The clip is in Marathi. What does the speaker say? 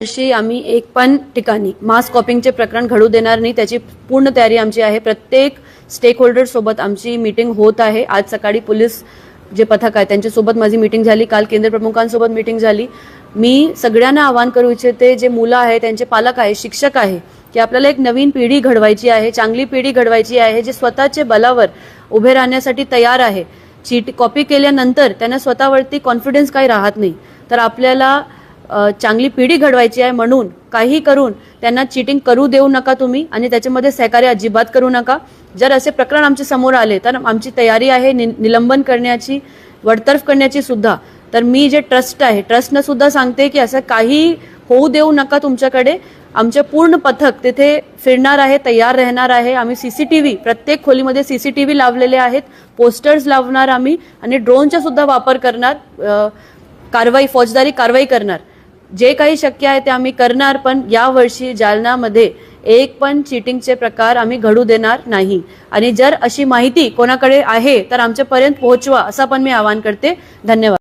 वर्षी आम्ही एक पण ठिकाणी मास कॉपिंगचे प्रकरण घडू देणार नाही, त्याची पूर्ण तयारी आमची आहे। प्रत्येक स्टेक होल्डर सोबत आमची मीटिंग होत आहे। आज सकाळी पोलीस जे पथक आहे त्यांच्यासोबत माझी मीटिंग झाली, काल केंद्र प्रमुखांसोबत मीटिंग झाली। मी सगळ्यांना आवाहन करू इच्छिते, जे मुलं आहे, त्यांचे पालक आहे, शिक्षक आहे, की आपल्याला एक नवीन पिढी घडवायची आहे, चांगली पिढी घडवायची आहे, जे स्वतःच्या बलावर उभे राहण्यासाठी तयार आहे। चीट कॉपी केल्यानंतर त्यांना स्वतःवरती कॉन्फिडन्स काही राहत नाही, तर आपल्याला चांगली पिढी घडवायची आहे। म्हणून काही करून त्यांना चीटिंग करू देऊ नका तुम्ही, आणि त्याच्यामध्ये सहकार्य अजिबात करू नका। जर असे प्रकरण आमच्या समोर आले तर आमची तयारी आहे निलंबन करण्याची, वडतर्फ करण्याची सुद्धा। तर मी जे ट्रस्ट आहे, ट्रस्टनं सुद्धा सांगते की असं काही होऊ देऊ नका तुमच्याकडे। आमचे पूर्ण पथक तिथे फिरणार आहे, तयार राहणार आहे। आम्ही सीसीटीव्ही प्रत्येक खोलीमध्ये सीसीटीव्ही लावलेले आहेत, पोस्टर्स लावणार आम्ही, आणि ड्रोनचा सुद्धा वापर करणार, कारवाई फौजदारी कारवाई करणार। जे काही शक्य आहे ते आम्ही करणार, पण यावर्षी जालन्यामध्ये एक पण चीटिंगचे प्रकार आम्ही घडू देणार नाही। आणि जर अशी माहिती कोणाकडे आहे तर आमच्यापर्यंत पोहोचवा, असं पण मी आवाहन करते। धन्यवाद।